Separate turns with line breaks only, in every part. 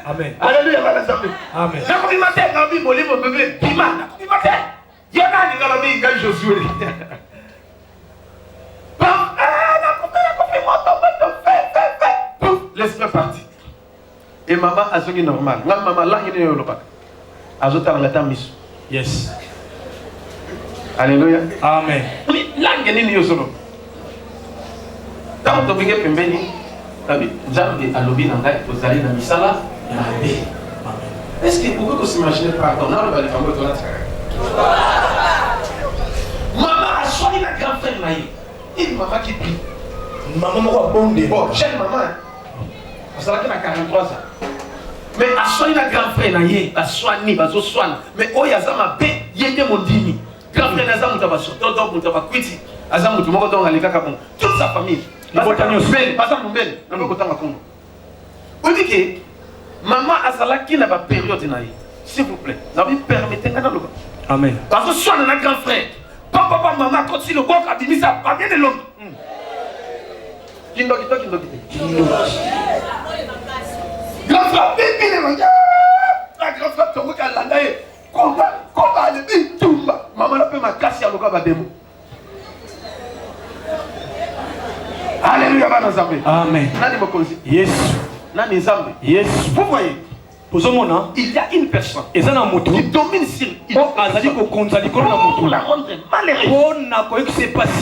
Amen.
Alléluia.
Amen.
L'esprit est parti. Et maman a ce qui est normal. Maman là, il est au local.
Yes.
Alléluia.
Amen.
Là, il y a solo. Quand on vient pembeni, Jambe a lobby dans la posali dans misala. Est-ce que vous pouvez s'imaginer pardon? Non, le balai fameux doit maman a choisi la grande frère naïe. Une maman qui prie.
Maman m'a bondé.
Bon, jeune maman. Parce qu'elle a 43 ans. Mais a choisi la grande frère naïe, a soigné, a soigné. Mais oh yazama be, yende mondini. Grand frère Nazam Mutabasso, Toto Mutabakwiti, Azam Mutumoto Alika Kabon, toute sa famille. Vous dites que maman Azala qui n'a pas période naïe. S'il vous plaît, permettez à nous.
Amen.
Parce que soit un grand frère, papa, maman, quand il le voit, il dit ça, pas bien de l'homme. Kindo. Grand frère, bébé, la grand frère, ton gars, la naïe. Combat, le bébé, tout. Maman n'a pas ma casse à l'oka bademo. Alléluia,
Amen. Yes. Yes.
Vous voyez, il y a une personne qui domine sur il la rendre malheureuse.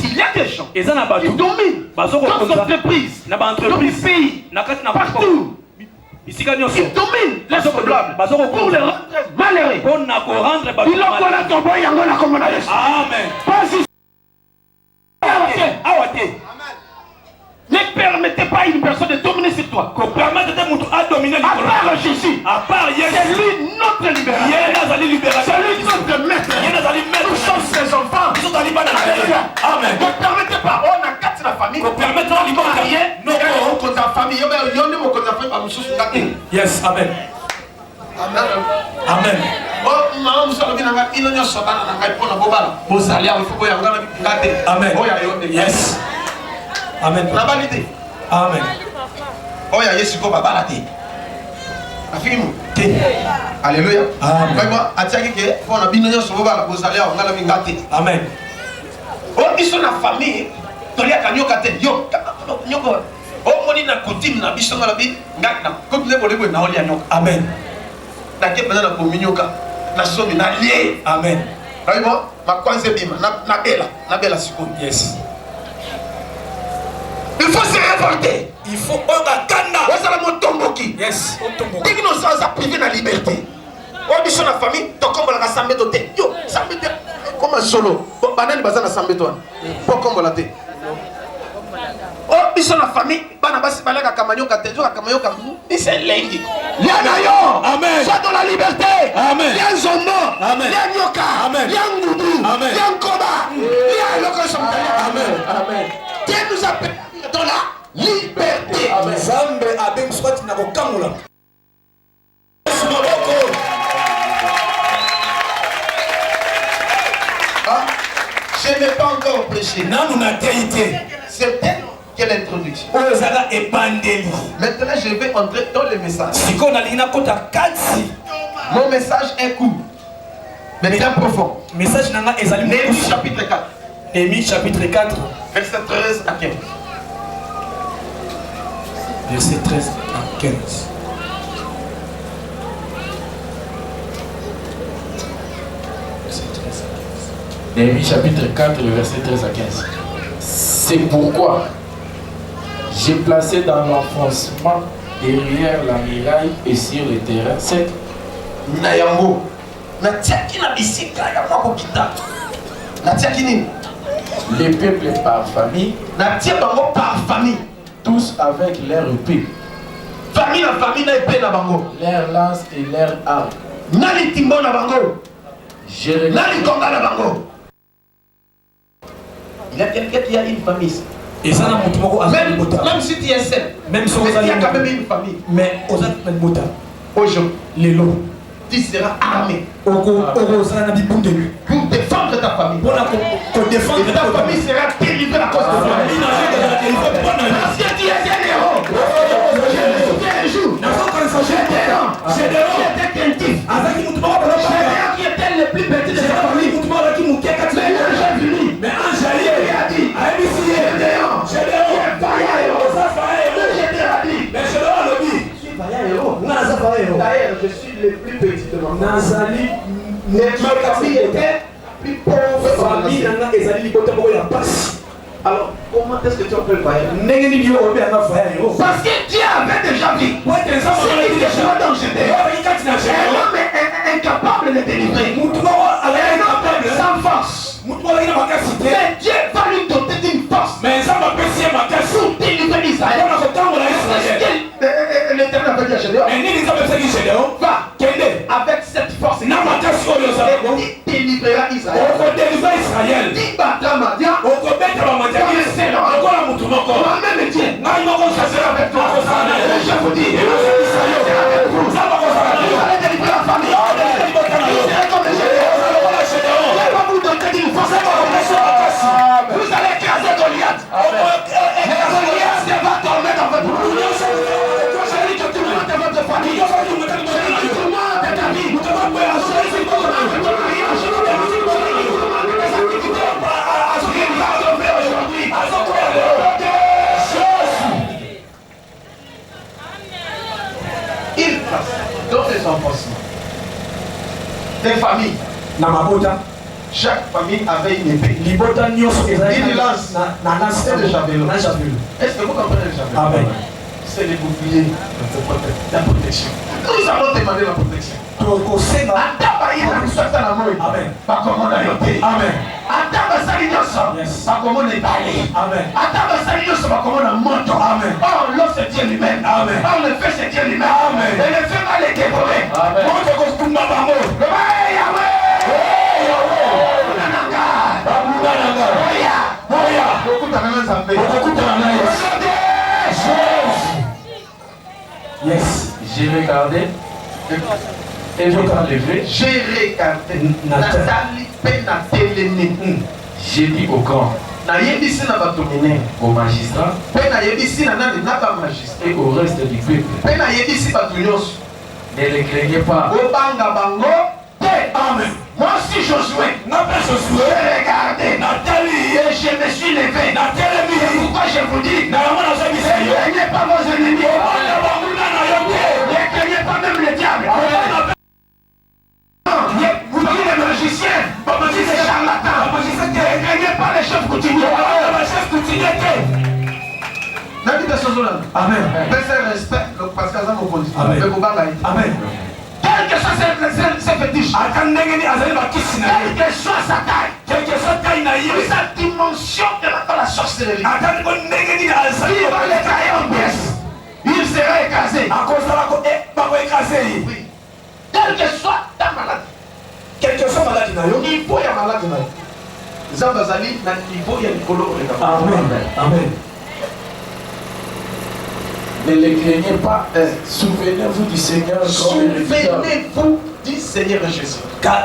Il y a des gens qui dominent dans l'entreprise, dans le pays, partout. Ils dominent les semblables pour les rendre malheureux. Amen. Ne permettez pas à une personne de dominer sur toi. À part Jésus, c'est lui notre libérateur. C'est lui notre maître. Nous sommes ses enfants. Amen. Ne permettez pas, on a quatre la famille.
Yes, amen. Amen. Amen. Yes. Amen. Amen.
Oh, ya Yesu ko baba la te. Afimu te. Alléluia.
Amen.
Vraiment, atiaki ke on a binonyo so baba la bosalia on ngala mingate.
Amen.
Oh, ils sont la famille. Tolia kanyoka te. Yo, nyoko. Oh, moni na coutume na biso ngala bi ngata. Ko tule bolebo na olia nyoka.
Amen.
Na ke bana na kominyoka. Na somi na lié.
Amen.
Vraiment, ma kwanze bima na bela siko.
Yes.
Il faut se révolter.
Il faut kanda.
Yes. Dès que nous sommes privés de la liberté, on dit sur la famille, tu comme la sambe doté. Yo, sambe doté. Comme un solo. Banane bazan la sambe doté. Pour comme la té. On dit sur la famille, banabasi balaka kamanyo katejo kamanyo kamu. C'est lengi. Lianayo.
Amen.
Sois dans la liberté.
Amen.
Lian zomo.
Amen.
Lian yoka.
Amen.
Lian goudou.
Amen.
Lian koba. Lian lokosom.
Amen.
Amen. Dieu nous appelle dans la liberté.
Zambe abem swati na kokamula.
Je n'ai pas encore prêché.
Nanu na teite.
C'est quelle introduction.
Ozala ebandeli.
Maintenant, je vais entrer dans le message.
Siko na lina kota katsi.
Mon message est court, mais bien profond.
Message nanga ezali
Néhémie chapitre 4.
Néhémie chapitre 4.
Verset 13 à 15.
Verset 13 à 15.
Néhémie chapitre 4, le verset 13 à 15. C'est pourquoi j'ai placé dans l'enfoncement derrière la muraille et sur le terrain cette
Nayango. Natiaki na bisika ya mako kita. Natiaki nini?
les peuples par famille,
Natia bango par famille.
tous avec leur épée,
Famille na famille na épée na bango.
leur lance et leur arc.
Nali timbo na bango.
Je regarde.
Nali konga na bango. Il y a quelqu'un qui a une famille.
Et ça n'a
Même si tu es seul.
Même si
mais il y a quand même une famille.
Mais aux autres,
Aujourd'hui,
les lots.
tu seras armé
Pour défendre
ta famille.
Pour défendre
Et ta famille sera délivrée à cause de toi. Parce que tu es un héros.
le plus petit de ma famille.
Nazali
Et ma famille était plus pauvre.
famille nanga ezali libota moko ya pasi.
Alors, comment est-ce que tu appelles voyage?
Ndenge nini yo obe anga voyage yo?
Parce que Dieu avait déjà dit.
Ouais, t'es ça,
Si
on a
tu
dit
es
déjà.
dans Gédéon, un homme est incapable de délivrer.
Mutu moko
Un
ala
homme
incapable.
sans force.
Mutu moko ina makasi te.
Mais Dieu va lui doter d'une force
Mais ça m'a pesi ya makasi.
pour délivrer Israël.
Mpona kotambola Israël.
L'Éternel avait dit à Gédéon,
Mais nini nzambe esaki Gédéon?
va
Kende.
avec cette force
Na makasi oyo ozala bongo.
et il délivrera Israël.
Okodeliva Israël.
Dis bata Madia,
Okobeta bamadiakisi. Lokola mutu moko.
moi-même Dieu.
Ngai moko nsasela avec toi. Kozala na yo.
Je vous dis,
Ekozalisa yo. Nzambe akozala na
vous
yo.
allez délivrer la famille.
Odelisa libota na yo.
Vous serez comme les Gédéons.
Lokola Gédéon.
Dieu va vous doter d'une force. Vous allez écraser Goliath. Goliath va tomber dans votre vie. Celui qui tourmente votre famille. Celui qui tourmente ta vie. Celui qui tourmente votre mariage. Celui qui tourmente tes activités. Il va tomber aujourd'hui. Il passe dans les enfoncements des familles.
Na mabota.
Chaque famille avait une épée.
Libota nyonso ezali
Une lance.
na lance
C'est le javelot.
na javelot.
Est-ce que vous comprenez le javelot?
Amen.
C'est les boucliers de la protection. Nous allons demander la protection.
Tokosenga.
Ataba ina kusata na moyo.
Amen.
Bakomona yote.
Amen.
Ataba sali nyonso.
Yes.
Bakomona ebale.
Amen.
Ataba sali nyonso bakomona moto.
Amen.
Or l'eau c'est Dieu lui-même.
Amen.
Or le feu c'est Dieu lui-même.
Amen.
Et le feu va les dévorer.
Amen.
Moto kokumba bango.
Ouais, Yahweh.
Yes.
J'ai regardé et je me levé.
J'ai regardé Nathalie Penatelene.
J'ai dit au grand,
Nayebisi na bato minene.
au magistrat
Mpe nayebisi na nani na bamagistrat.
et au reste du peuple,
Mpe nayebisi bato nyonso.
ne les craignez pas.
Obanga bango te.
Amen.
Moi aussi Josué.
N'appelle Josué.
J'ai regardé.
Nathalie.
Et je me suis levé.
Natelemi.
C'est pourquoi je vous dis.
Na yango nazongisa
Ne
yo.
craignez pas vos ennemis.
Obanda banguna na yo te.
Ne craignez pas même le diable. Vous dites les magiciens. Vous dites les charlatans. Ne craignez pas les chefs coutumiers.
Amen.
Faites respect parce que ça me conduit.
Amen.
Mais vous balayez.
Amen.
Quel que soit ses fétiches,
Ata ndenge ni azali bakisi na
quelle
ye.
que soit sa taille,
Quelle que soit taille na ye.
sa dimension de la sorcellerie,
Ata ndenge ni azali.
il va l'écraser en pièces. Il sera écrasé.
Akozala ko bakoécrase ye.
Oui. Quelle que soit ta maladie,
Quelle que soit maladie na yo.
il faut y avoir maladie. Zambazali, il faut y avoir color.
Amen. Amen.
Ne les craignez pas. Souvenez-vous du Seigneur.
Souvenez-vous du Seigneur Jésus.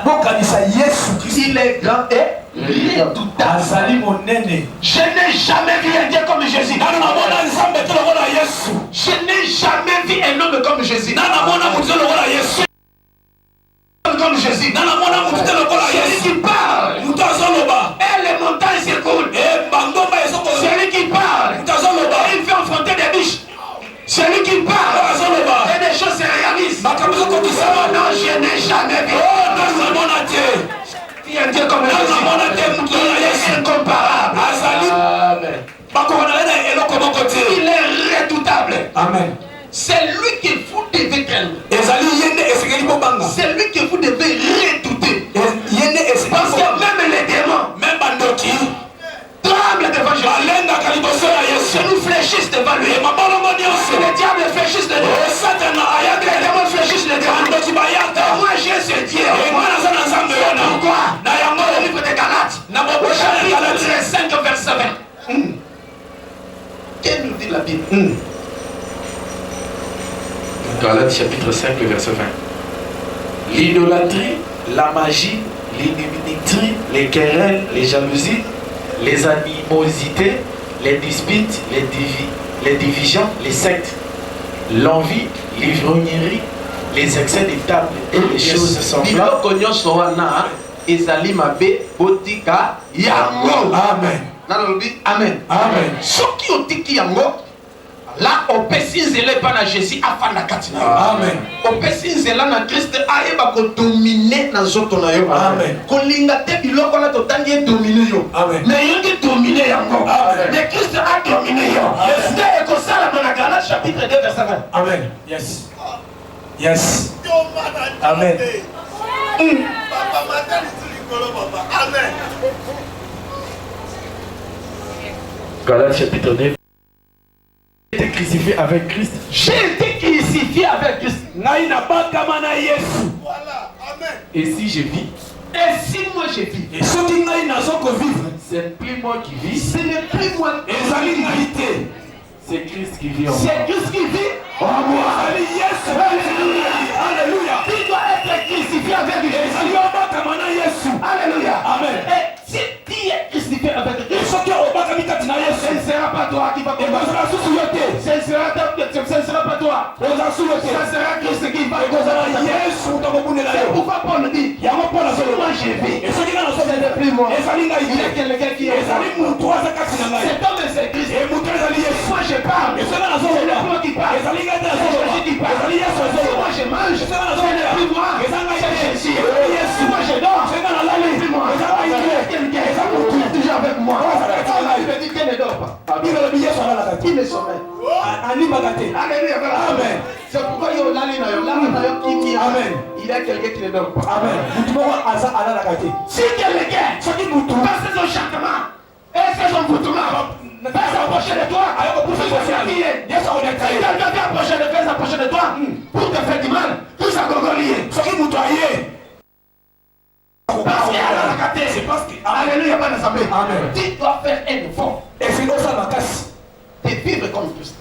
Bokanisa Yesu Christ.
Il est grand et redoutable.
Azali monene.
Je n'ai jamais vu un Dieu comme Jésus.
Nana mona nzambe te lokola Yesu.
Je n'ai jamais vu un homme comme Jésus.
Nana mona mutu te lokola Yesu.
Comme Jésus.
Nana mona mutu te lokola
Celui
Yesu.
qui parle.
Mutu azoloba.
Et les montagnes s'écoulent.
E bangomba ezoko.
Celui qui parle.
Mutu azoloba.
Il fait affronter des biches. Celui qui parle.
Azoloba.
Et des choses se réalisent.
Makambo
Oh
ezokokisama.
non, je n'ai jamais vu.
Oh nana mona te.
Il y a un Dieu comme
Nana mona
Jésus.
te mutu lokola
Il est
Yesu.
incomparable.
Azali.
Amen.
Bakokana ye na eloko moko te.
Il est redoutable.
Amen.
C'est lui que vous devez craindre.
Ezali ye nde esengeli kobanga.
C'est lui que vous devez redouter.
Ye nde esengeli
Parce que
kobanga.
même les démons
Même bandoki.
tremblent devant Jésus.
balengaka liboso ya
Se
Yesu.
nous fléchissent devant lui.
Mabolongo
Que
nyonso.
les diables fléchissent de nous.
Satana
Que les
ayaka.
démons fléchissent de nous.
Bandoki bayaka.
Moi j'ai ce Dieu.
Moi naza na nzambe wana.
Pourquoi?
Na yango
Dans le livre des Galates,
na
au
mobosha ya
chapitre
Galati.
5, verset 20. Qu'est-ce nous dit la Bible?
Galates chapitre 5, verset 20. L'idolâtrie, la magie, l'inimitié, les querelles, les jalousies, les animosités, les disputes, les divisions, les sectes, l'envie, l'ivrognerie, les excès de table et les choses semblables.
biloko nyonso wana ezali mabe botika yango.
Amen.
Nalobi amen.
Amen.
Soki otiki yango Là, au Pessinzele pas na Jésus afin na katina.
Amen.
Au Pessinzele na Christ aeba ko dominer na zoto na yo.
Amen.
Ko linga te biloko na to tangi dominer yo.
Amen.
Mais yo ngi dominer yango.
Amen.
Mais Christ a dominé yo.
Yes.
Nde ko sala na Galates chapitre 2 verset 20.
Amen. Yes. Yes. Amen.
Amen.
Galates chapitre 2. J'ai été crucifié avec Christ.
J'ai été crucifié avec Christ.
Voilà. Amen.
Et si je vis,
Et si moi je vis,
Et ce qui n'a pas vivre,
c'est plus moi qui vis,
ce n'est plus moi.
c'est Christ qui vit en moi.
C'est Christ qui vit en moi. Alléluia. Tu dois être crucifié avec Jésus. Alléluia.
Amen.
Et si tu es crucifié avec Jésus, ce ne sera pas toi qui va combattre. Ce ne sera pas toi. Ça sera Christ qui va combattre. C'est pourquoi Paul dit, moi je vis. Ce n'est plus moi. Il y a quelqu'un qui est cet homme c'est Christ. Moi je parle. Ce n'est pas moi qui parle. C'est Jésus qui parle. Moi je mange. Ce n'est plus moi. C'est Jésus. Moi je dors. Ce n'est plus moi. Quelqu'un est toujours avec moi. Il me dit qu'il ne dort pas. Il me sommeille. Alléluia. Amen. C'est pourquoi il y a Amen. Il y a quelqu'un qui ne dort pas.
Amen.
Si quelqu'un passe son châtiment et fait son boutonnement, va s'approcher de toi pour te faire habiller. Si quelqu'un vient s'approcher de toi pour te faire du mal, tout ça gogolier. Parce qu'il y a la caté, c'est parce que Alléluia, pas d'assemblée. Tu dois faire un effort de vivre comme Christ.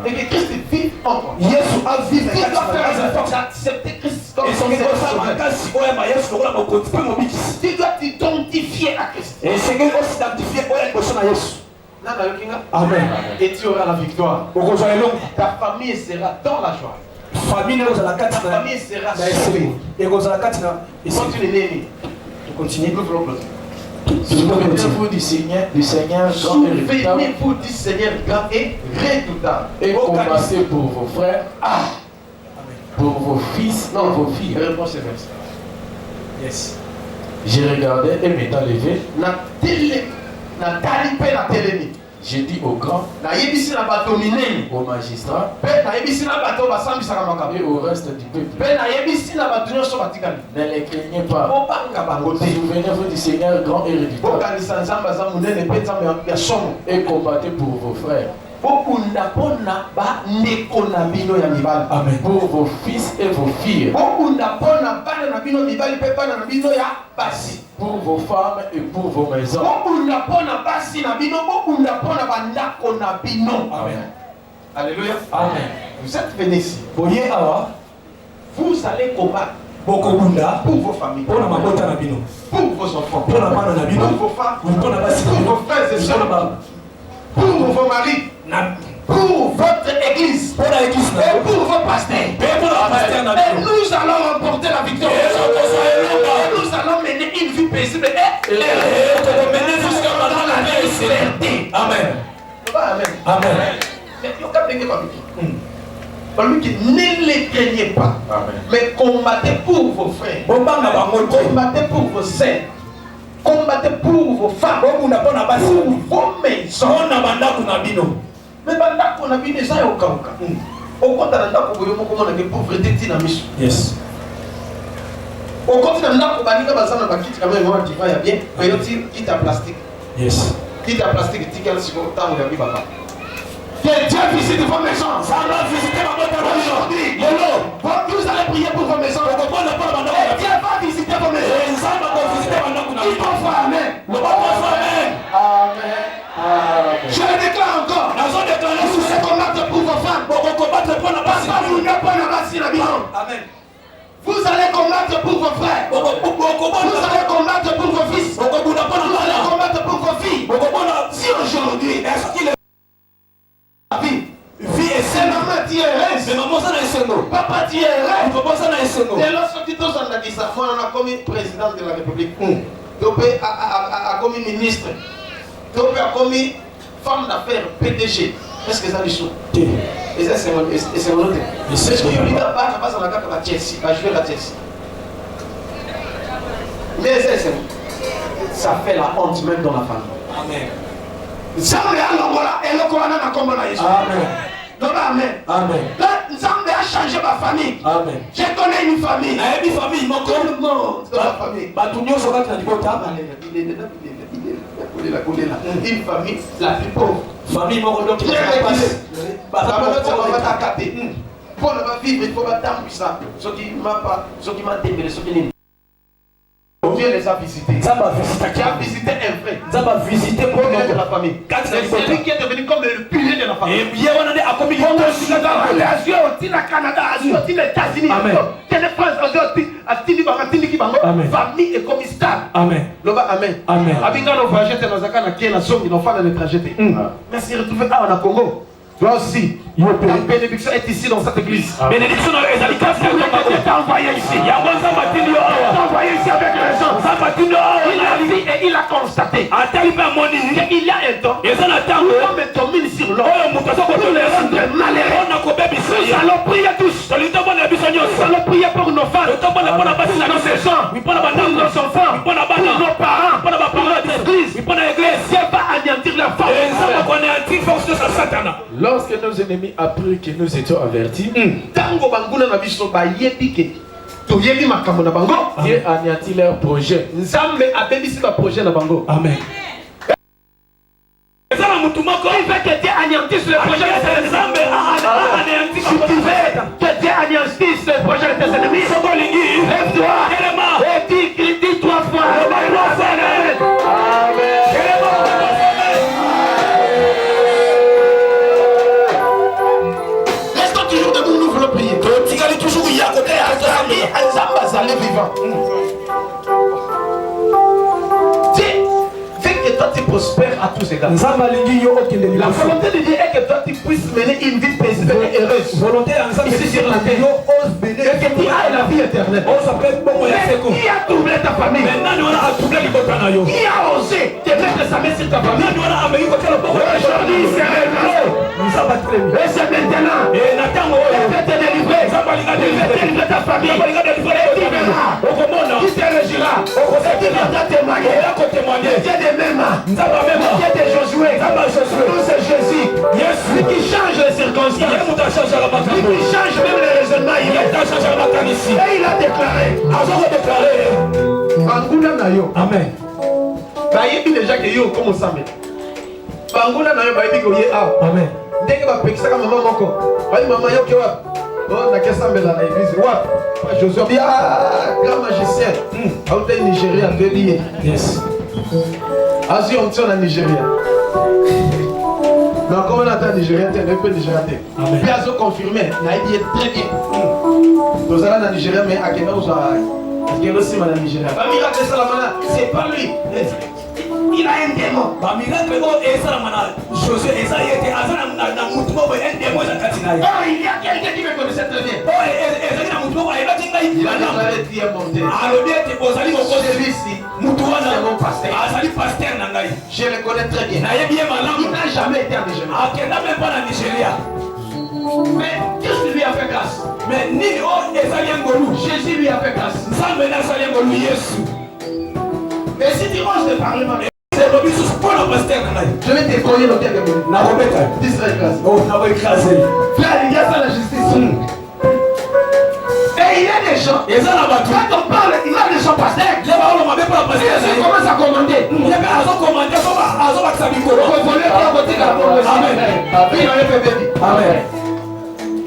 Et que Christ vive en toi. Tu dois faire un effort d'accepter Christ comme son sauveur. Tu dois t'identifier à Christ.
Amen.
Et tu auras la victoire. Ta famille sera dans la joie. Ta famille sera sauvée. Continue, Némi.
Continue.
Souvenez-vous du Seigneur grand et redoutable.
Souvenez-vous du Seigneur grand et redoutable.
Et combattez pour vos frères, pour vos fils et vos filles.
Réponds ce verset.
Yes.
J'ai regardé et m'étant levé, j'ai dit aux grands, aux magistrats et au reste du peuple, ne les craignez pas. Souvenez-vous du Seigneur grand et redoutable et combattez pour vos frères,
Amen.
pour vos fils et vos filles, pour vos femmes et pour vos maisons.
Amen.
Alléluia.
Amen.
Vous êtes venus ici. Vous allez combattre pour vos familles, pour vos enfants, pour vos femmes, pour vos frères et sœurs, pour vos maris, pour votre église et pour vos pasteurs. Et nous allons remporter la victoire. Et nous allons mener une vie paisible et mener jusqu'à la liberté.
Amen.
Amen.
Amen.
Mais il y a quelqu'un qui ne les craignez pas, mais combattez pour vos frères, combattez pour vos sœurs, combattez pour vos femmes, pour vos maisons. Mais bandako na bino eza yo kauka. Okota na ndako boyo moko mona ke pauvreté tina miso.
Yes.
Okota na ndako baninga bazana bakiti kama ngoma diva ya bien, mais yoti kita plastique.
Yes.
Kita plastique tikala siko tango ya bibaka. Que Dieu visite vos maisons. Ça va visiter ma maison aujourd'hui. Vous allez prier pour vos maisons. Et Dieu va visiter vos maisons. Il faut faire amen. Amen. Je le déclare encore. Vous allez combattre pour vos femmes. Amen. Vous allez combattre pour vos frères. Vous allez combattre pour vos fils. Vous allez combattre pour vos filles. Si aujourd'hui, est-ce qu'il est vie et c'est maman qui est heureuse. Papa qui est heureuse. Et lorsque tu as dit ça, moi on a commis président de la République. Topé a commis ministre. Topé a commis femme d'affaires PDG. Est-ce que ça lui chaud? Et ça c'est mon autre. Est-ce que tu as pas dans la carte à Chelsea, à jouer à Chelsea? Mais ça fait la honte même dans la famille.
Amen.
Nzambe alongola eloko wana na kombo na Yesu. Amen. Donc amen. Amen. Là, Nzambe a changé ma famille. Amen. Je connais une famille. Une famille, mon corps le monde dans la famille. Batunyo soka na dibota. Une famille la plus pauvre. Famille mon donc qui passe. Pour ne pas vivre, il faut attendre ça. Ce qui m'a démêlé, ce qui n'est. Dieu les a visités. Ça va visiter. Qui a visité un frère. Ça va visiter pour de la famille. C'est lui qui est devenu comme le pilier de la famille. Et bien on a à communiquer. On a aussi au Canada, aussi aux États-Unis. Amen. Famille est comme stable. Amen. Amen. Amen. Habitant nos voyages, nos akana qui est la somme, nos femmes dans le trajet. Mais s'il retrouve à Congo. Toi aussi, la bénédiction est ici dans cette église. Bénédiction dans les habitants. T'as envoyé ici. Il y a envoyé ici avec raison. Il a vu et il a constaté. Il y a un temps. L'homme est tombé sur l'homme. Saloperie à tous. Saloperie pour nos femmes. Pour nos enfants. Pour nos parents. Pour l'église. Dieu va anéantir la femme.
Lorsque nos ennemis apprirent que nous étions avertis, Dieu anéantit leur projet. Amen.
Il veut que Dieu anéantisse le projet de tes ennemis. Que Dieu anéantisse le projet de tes ennemis. Lève-toi et dis 3 fois. Amen. Restons toujours debout, nous voulons prier. Toujours y a côté vivant. Que toi tu prospères à tous égards. La volonté de Dieu est que toi tu puisses mener une vie paisible et heureuse. Ici sur la terre. Et que tu aies la vie éternelle. Mais qui a troublé ta famille? Qui a osé te mettre sa main sur ta famille? Aujourd'hui c'est réglé. Et c'est maintenant. Il va te délivrer. Il va te délivrer ta famille. Et tu verras. Qui te régira. Et tu viendras témoigner. Dieu de même. Dieu de Josué. Nous c'est Jésus. Lui qui change les circonstances. Lui qui change même les raisonnements. Et il a déclaré. Amen. Bayebi déjà que yo comme ça mais. Banguna na yo bayebi ko ye a. Amen. Ndenge ba pekisa ka mama moko. Bayi mama yo ke wa. Oh na kesambela na église wa. Josué bien grand magicien. Au Nigeria de lié. Yes. Asi on tient en Nigeria. Non, comment on attend Nigeria, tu ne peux Nigeria. Puis Azo confirmé, Naïdi est très bien. Nous allons en Nigeria, mais à quel moment on a aussi en Nigeria. Miracle Salamana, c'est pas lui. Il a un démon. Miracle Salamana, Josué Esaïe était Azana Moutouma, un démon. Oh, il y a quelqu'un qui me connaissait très bien. Oh, Esaïe Moutouma, il a déclaré qui est monté. Alors bien, tu es allé au côté de lui-ci. Moutouma, c'est mon pasteur. Azali pasteur Nangaï. Je le connais très bien. Il n'a jamais été en Nigeria. Ah, qu'il n'a même pas en Nigeria. Mais qu'est-ce qui lui a fait grâce? Mais ni Esaïe Ngolou, Jésus lui a fait grâce. Sans mener Esaïe Ngolou, Jésus. Mais si tu ranges le parlement, c'est le bisous pour le pasteur Nangaï. Je vais te coller le bien de mon. N'a pas fait. D'Israël grâce. Oh, n'a pas écrasé. Frère, il y a ça la justice. Et il y a des gens. Et ça là-bas, quand on parle, il y a des gens pasteurs. Les paroles m'avaient pas passé. Ils commencent à commander. Il y a des gens commandés. Ils ont accès à Bicolo. Amen. Amen.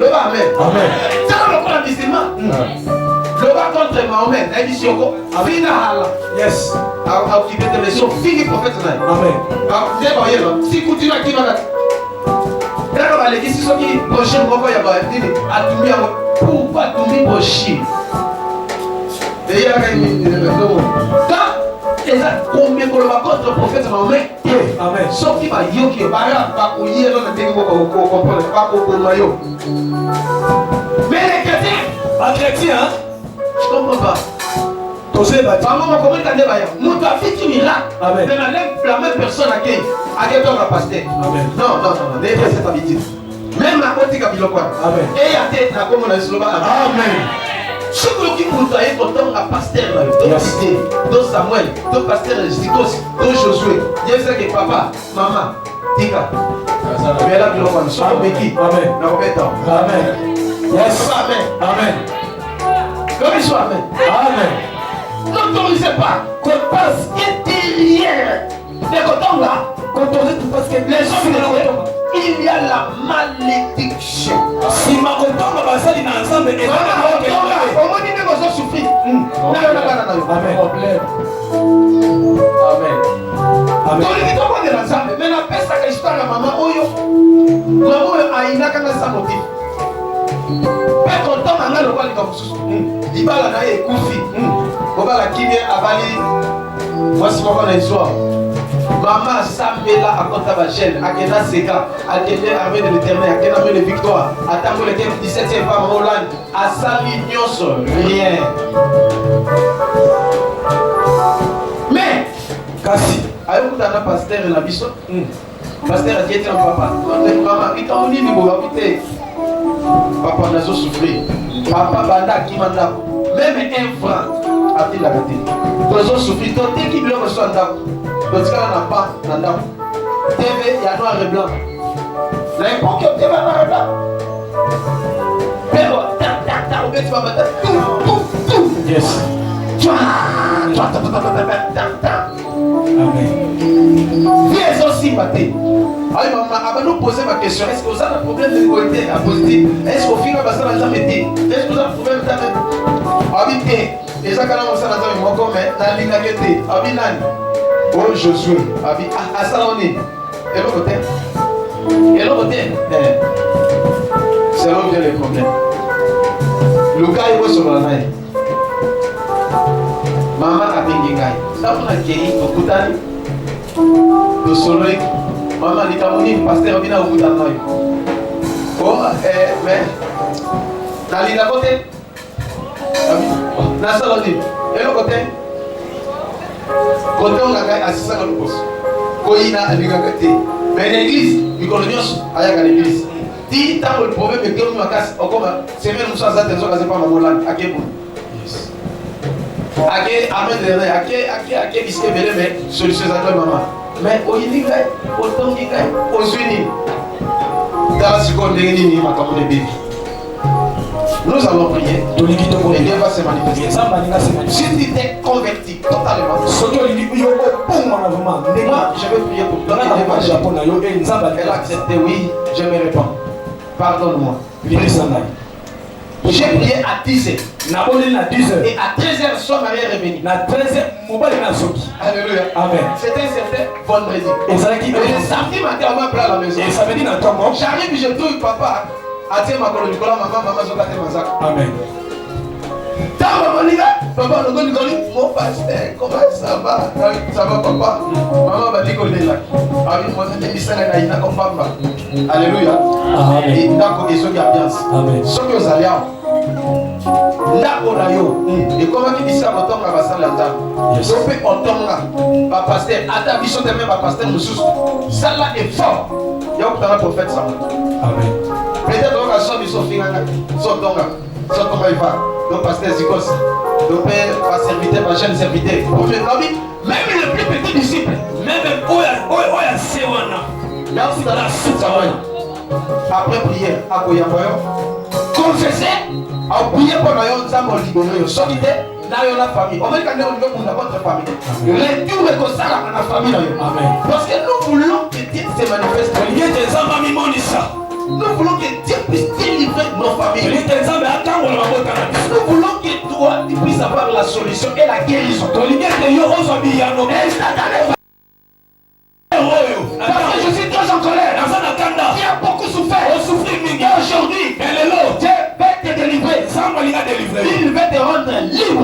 Amen. Amen. Ça le prend difficilement. Le bas contre Mahomet, il dit Sioko, final. Yes. Alors, qui met des leçons, fini prophète. Amen. Alors, si continue à qui va là. Là, on va aller ici, ceux qui prochain, pourquoi il y a pas dit, à tout bien, pourquoi tout bien prochain. Et il y a un combien pour le bas contre prophète Mahomet. Amen. Sauf qui va yoki, pas pour y aller, on a dit qu'on va comprendre, pas pour le maillot. Mais les chrétiens, pas chrétiens, hein. Je comprends pas. Maman m'a compris quand il y a un miracle.
Amen.
Mais la même personne à qui on a pasteur.
Amen.
Non, n'ayez pas cette habitude. Même à côté de Bilokwa.
Amen.
Et à tête, comme on a dit, Amen. Ce qui vous a autant à pasteur, donc Samuel, donc pasteur Zikos, donc Josué. Il y a ça que papa, maman, Tika. Mais là, Bilokwa, nous sommes béquilles. Amen.
Amen. Yes.
Amen.
Amen.
Comme il soit, Amen.
Amen.
N'autorisez pas que parce que derrière les cotons là, parce que les hommes de il y a la malédiction.
Si ma coton va passer ensemble et
au moins il va souffrir.
Amen.
Problème. Amen.
Amen.
Mais la peste à l'histoire de maman Oyo, maman Aïna quand elle s'est motive. Pas content à le roi de Libala na ye kufi. Obala kibie abali. Voici pourquoi on a histoire. Maman Samela a compté ma chaîne, Akena Seka, Akena armée de l'éternel, Akena armée de victoire, Attends le 17e femme Hollande, Asali Nyos, rien. Mais, Kassi, ayo kutana pasteur na biso. Pasteur a dit à papa, maman, il t'a dit que papa n'a pas souffert. Papa banda qui manda, même un franc a-t-il la gâté. Nous avons souffert, tant qu'il y a besoin d'âme. Parce qu'il n'a pas d'âme. TV, il y a noir et blanc. N'importe quel TV noir et blanc. Pero, tu vas mettre tout.
Yes. Amen.
Viens aussi, maté. Aïe, maman, nous poser ma question. Est-ce que vous avez un problème de côté à positif? Est-ce qu'au final, ça va jamais été? Est-ce que vous avez un problème de habiter? Et ça, quand on s'en a dit, moi, comme dans l'inagété, Abinan, oh Josué, Abi, à Saloni, et l'autre côté, c'est là où vient le problème. Le gars, il va sur la main. Maman a bien gagné. Ça, on a gagné, au Koutani, le soleil. Maman, il t'a dit, pasteur, il a au bout d'un oeil. Oh, mais, dans l'inagété, na saloni et le côté on a assisté à l'opos koina aligakate mais l'église du colonios ayaka l'église dit tant le problème est que nous makas okoma semaine nous ça des occasions pas mamolan akebo yes ake amen de ake bisque belé mais solution à toi maman mais oyini kai otongi kai ozwini dans la seconde ni makambo de bébé. Nous allons prier et Dieu va se manifester. Si tu t'es converti totalement, moi je vais prier pour toi. Elle a accepté, oui, je me réponds. Pardonne-moi. J'ai prié à 10h. Et à 13h, son mari est revenu. Alléluia. Amen. C'était un certain vendredi. Et le samedi matin, on m'a appelé à la maison. J'arrive, je trouve papa. Atie makolo Nicolas, maman zokate mazak. Amen. Papa, mon pasteur, comment ça va? Ça va, papa? Maman va dire qu'on est là. Alléluia. Et d'accord, ils sont ambiance. Amen. Ceux qui ont allé ndako na yo et comment qui dit ça matonga basala nzambe sope otonga ba pasteur ata biso te même ba pasteur mususu sala est fort ya okutana prophète Samuel. Amen. Peut-être on va changer son finganga son tonga son tonga il va donc pasteur Zikos donc pas serviteur pas jeune serviteur même le plus petit disciple même oya sewana là aussi dans la suite Samuel après prière à Koyamoyo confesser à prier pour nous nzambe libono yo soki te na yo la famille on va quand on veut pour votre famille retour et que ça la famille amen parce que nous voulons que Dieu se manifeste nous voulons que Dieu puisse délivrer nos familles nous voulons que toi tu puisses avoir la solution et la guérison parce que je suis très en colère tu as beaucoup souffert et aujourd'hui Dieu va te délivrer il va te rendre libre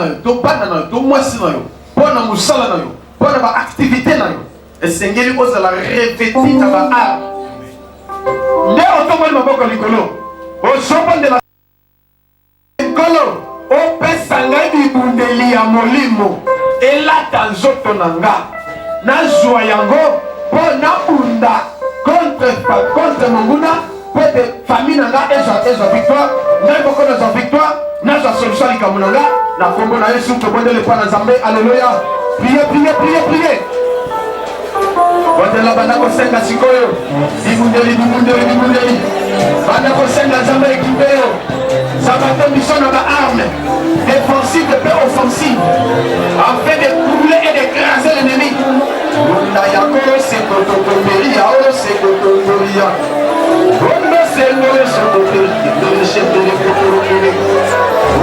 yo, to bana na yo, to mwasi na yo, pona musala na yo, pona ba activité na yo. Esengeli ozala revêti na ba art. Nde otomoni maboko likolo. Ozobonde la likolo. Opesa ngai bibundeli ya molimo. Elata nzoto na nga. Nazwa yango po nabunda contre monguna. Peut famille na nga ezwa victoire. Ngai moko nazwa victoire. Nazwa solution likambo na nga. Na kombo na Yesu tobondele pa na Nzambe. Alléluia. Priez. Wotela bana kosenga sikoyo. Bibundeli. Bana kosenga Nzambe ekipeo. Sabato mission na ba arme. Défensive et offensive. Afin de brûler et d'écraser l'ennemi. Munda yako se kotokomeria. Se kotokomeria. Ondo se ngole se kotokomeria. Le chef de l'économie.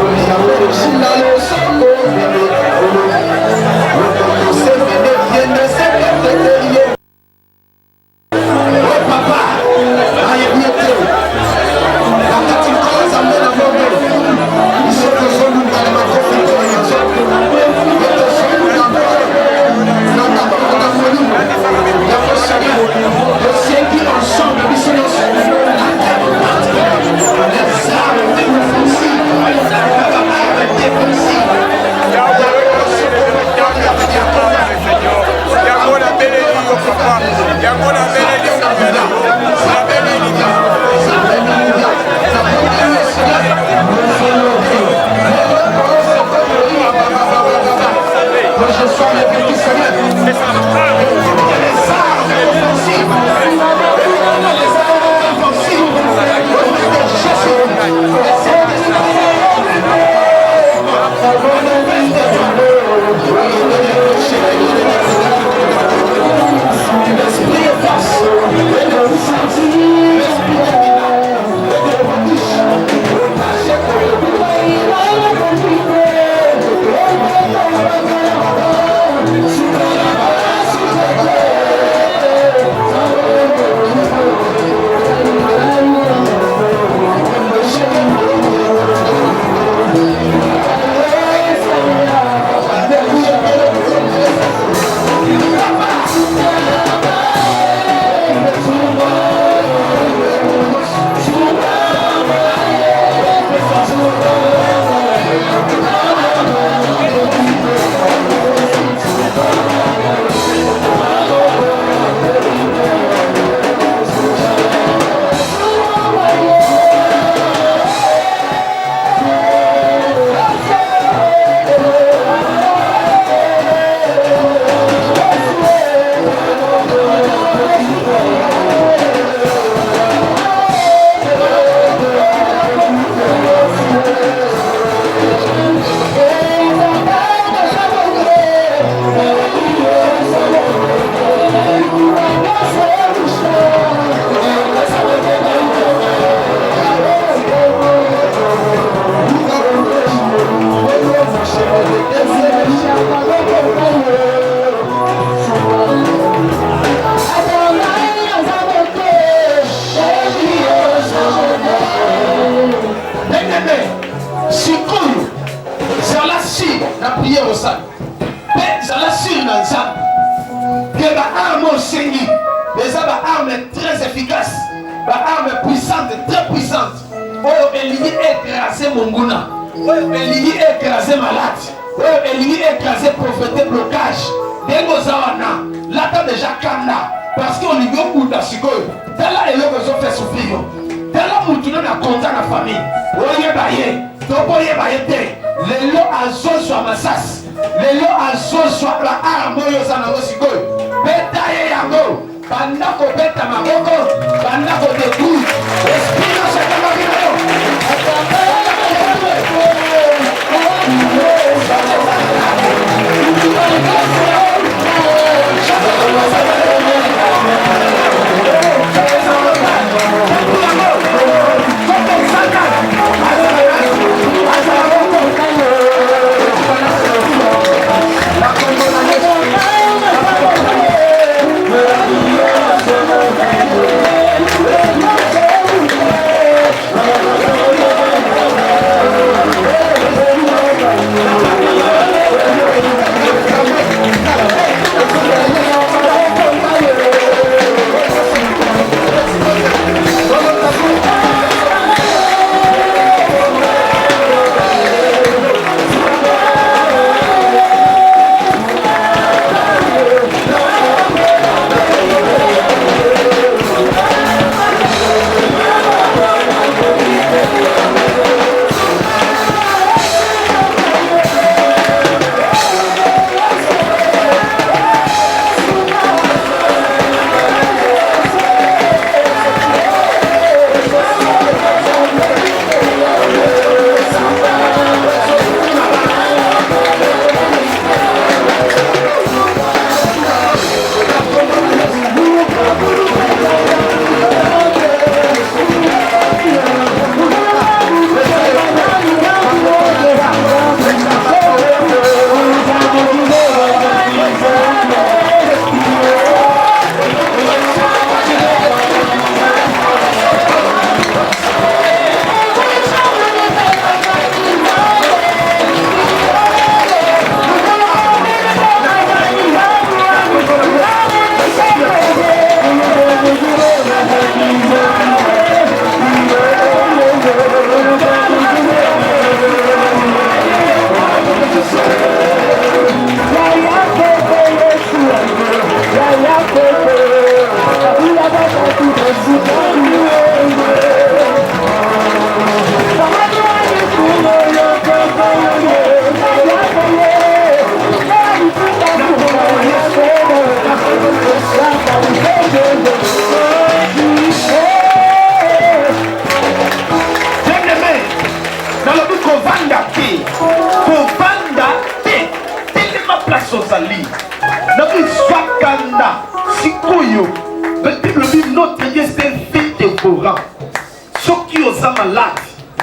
Olia ko sinalo se kotokomeria. Se vene bien de se kotokomeria. Oh papa, aye bien te. Akati ko zambe na bobo. Isoko zonu na makofi ko yeso. Yeto zonu na bobo. Na bobo na molu. Ya ko sanya. Le siècle ensemble bisous. Les armes défensives.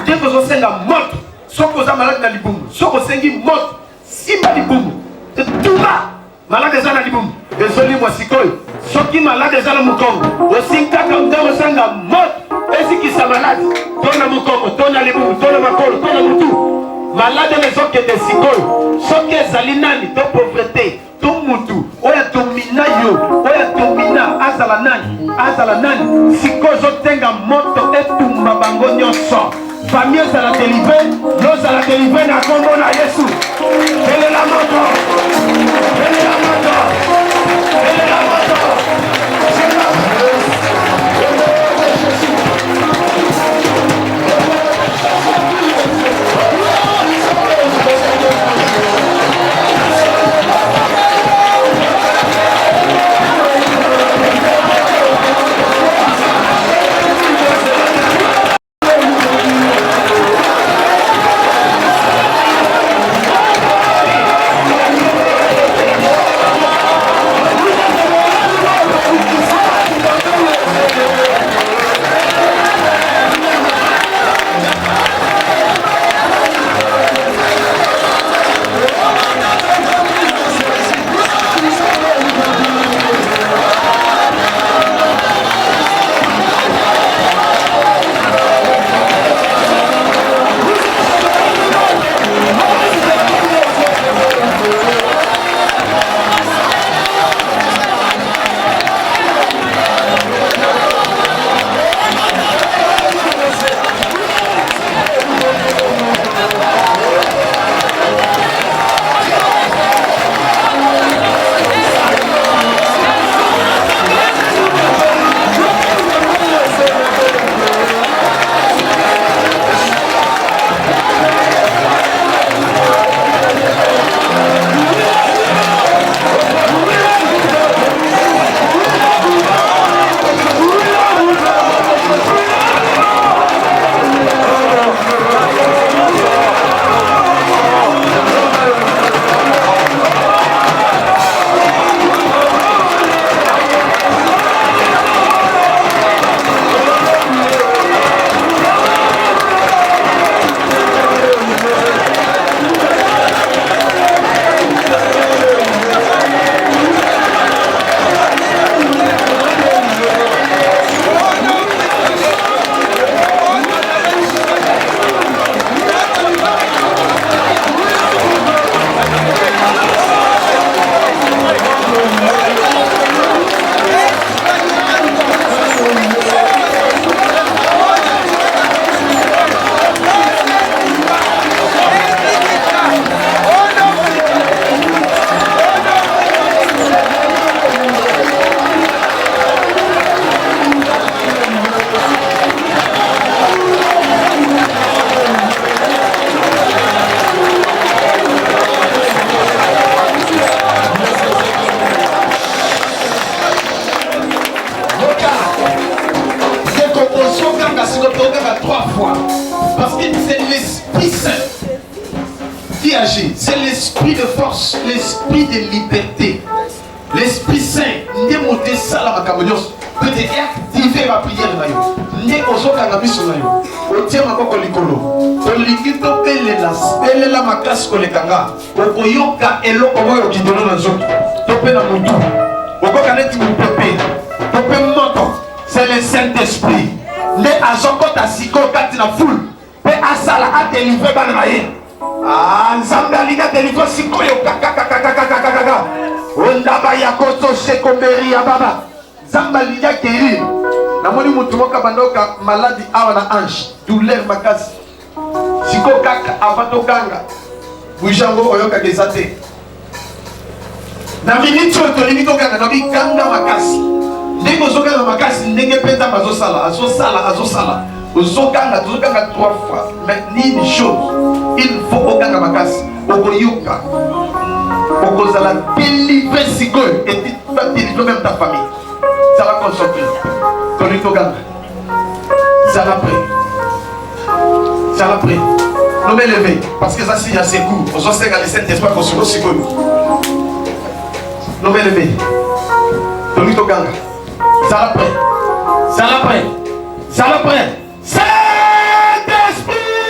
Dès que vous avez moto, soit que vous êtes malade dans l'ibum, soit que vous avez moto, si vous avez l'ibum, tout va malade dans l'ibum. Désolé, moi, si ceux qui sont malades dans le Mukongo, aussi quand vous avez moto, et si qui sont malades, dans le Mukongo, dans l'ibum, dans le Makolo, dans le Moutou, malade les autres qui étaient si ceux qui sont alinani, dans la pauvreté, dans le Moutou, oya domina yo, oya domina, azala nani, si cause tenga moto et tout mabango nyonso. Famille ça la délivrer, nous ça la délivrer na kombo na Yesu. Elle est la moto. Elle est la moto. Elle est la moto. Parce que c'est l'Esprit Saint qui agit. C'est l'esprit de force, l'esprit de liberté. L'Esprit Saint, n'est monté ça la macabonios, peut activer ma prière. N'est aux autres cannabis. Au tient ma coco licolo. Au liquito pelle la macas colekanga. Au koyoka et l'eau au qui donne dans autres. Topé dans mon tout. Au cocanet mon pépé. Topé moto. C'est le Saint-Esprit. Mais à son côté, à Siko, quand il a foule, mais à Sala, à délivrer Banamaye. Ah, Zambaliga délivre Siko, yo, kaka. Ondaba Yakoto, Shekomberi, Ababa. Zambaliga guéri. Namoni Mutumoka Bandoka, maladie, awana ange, douleur, makasi. Siko, kaka, abato ganga. Boujango, oyoka, gesate. Na minute, tu limito ganga, nabi ganga, makasi. Dès que vous avez un makasi, ndenge penda azosala, uzokanga 3 fois. Mais ni une chose, il faut okanga makasi, okoyoka, okozala délivrer sikoy et tu vas délivrer même ta famille. Ça va consommer. Tonito ganga, ça va prêt. Nous me lever parce que ça c'est assez court. On s'en sert à l'essai d'espoir qu'on se voit sikoy. Nous me lever. Tonito ganga. Ça la prête. Saint-Esprit.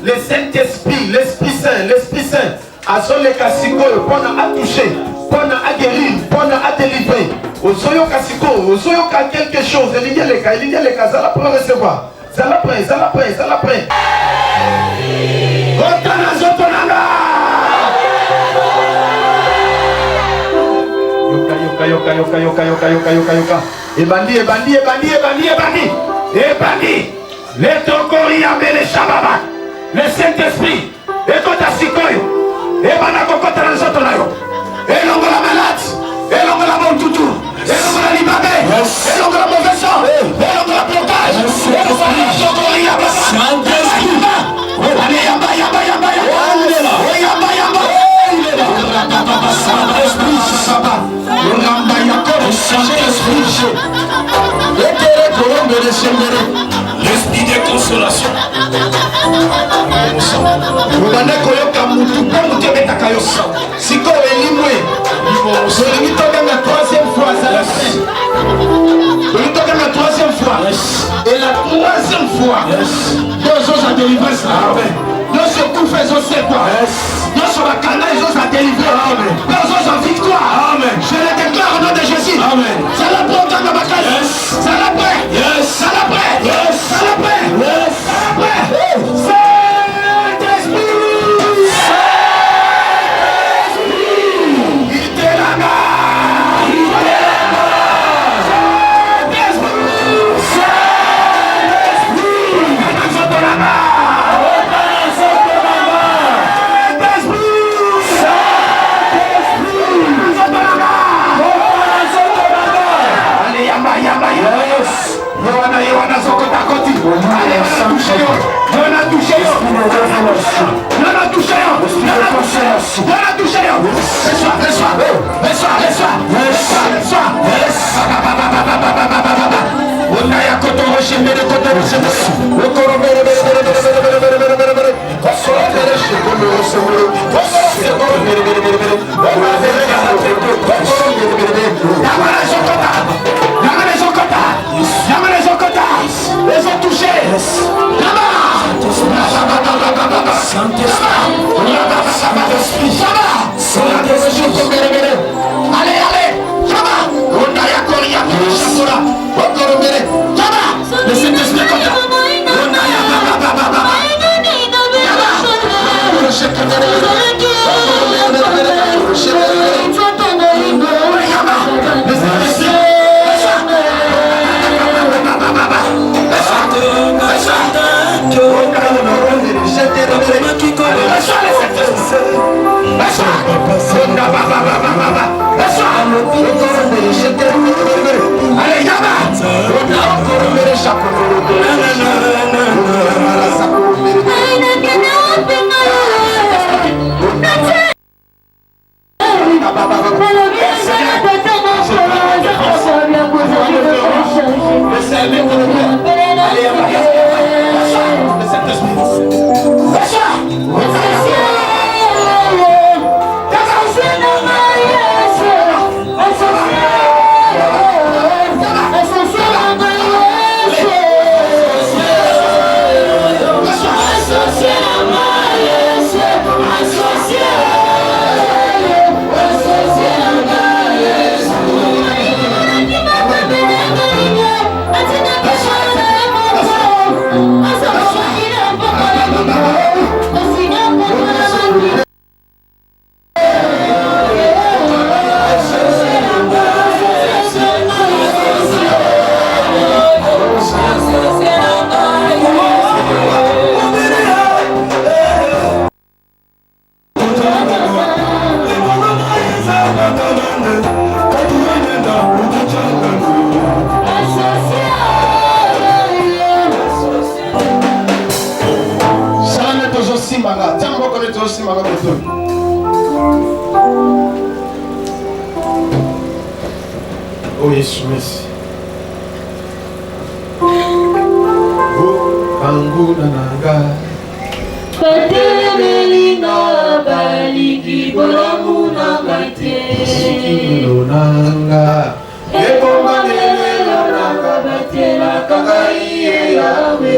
Le Saint-Esprit, l'Esprit Saint, à son casiko, pour à toucher, pour à guérir, pour à délivrer. Au soyo casiko, au soyo quelque chose, il y a les cas, ça la peut recevoir. Ça la prend. Yoka. Ebandi. Le tokori amele shababa. Le Saint-Esprit. Ekota sikoyo. Ebana kokota na nzoto na yo. Elongola malade. Elongola bontutu. Elongola libabe. Elongola mauvais sang. Elongola blocage. Elongola tokori amele. Allez, yamba.
L'esprit de consolation.
Et la troisième fois, deux autres à délivrer ça. Nous sommes tous faisons c'est quoi? Nous sommes à Cana, ils ont à délivrer. Nous sommes en victoire. Je le déclare au nom de Jésus. Ça la prend dans ma case. Ça la prend. Ça la prend. Ça la prend. Saint-Esprit. Il était là-bas. Oh Yesu, merci. Anguna nanga
Patelelina baliki bolamu nanga te
Sikilo nanga
Eboma melelo nanga batela kanga iye yawe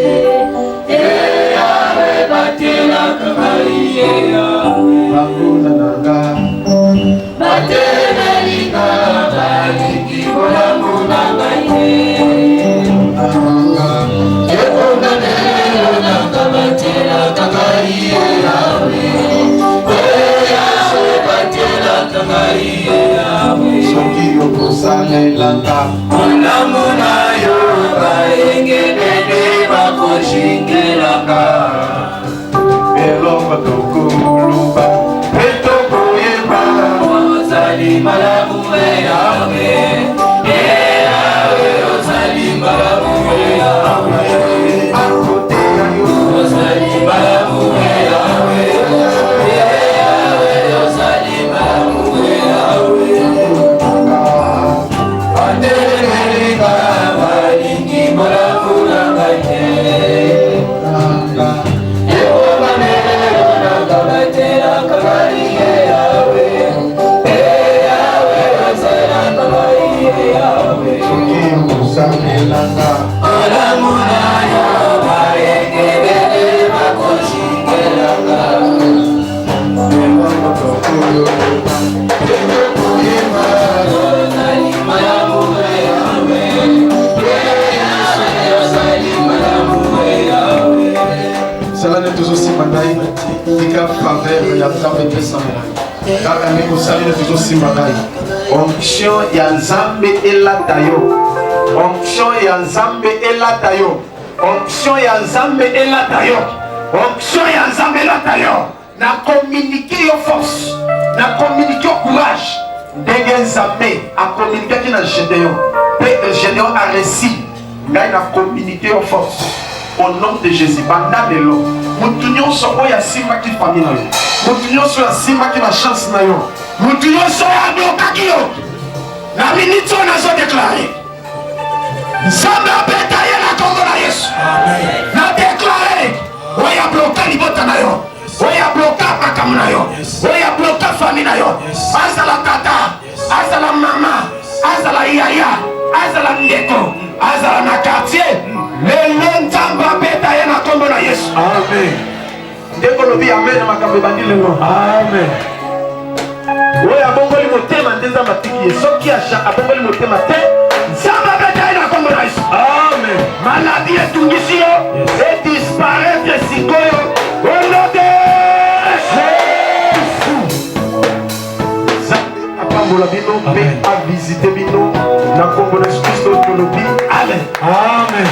Onction ya Nzambe elata yo. Onction ya Nzambe elata yo. Onction ya Nzambe elata yo. Onction ya Nzambe elata yo. Na communiquer yo force. Na communiquer yo courage. Ndenge Nzambe a communiqué ki na Gédéon. Pe Gédéon a réussi. Ngai na communiquer yo force. Au nom de Jésus, banda de l'eau. Mutu nyonso oyo asimbaki famille na yo. Mutu nyonso asimbaki na chance na yo. Mutu nyonso ablokaki yo. Na minute oyo nazodeklare Nzambe abeta ye na kombo na Yesu. Na deklare oyo abloka libota na yo, oyo abloka makambo na yo, oyo abloka famille na yo. Azala tata, azala mama, azala yaya, azala ndeko, azala na quartier. Lelo Nzambe abeta ye na kombo na Yesu. Amen. Ndeko lobi amen na makambo ebandi lelo. Amen. Oyo abongoli motema nde Nzambe atiki ye. Soki abongoli motema te, Nzambe abeta ye na kombo na Yesu. Amen. Maladie etungisi yo et disparaître sikoyo au nom de Jésus. Nzambe apambola bino mpe avisite bino na kombo na Yesu Kristo tolobi. Amen. Amen.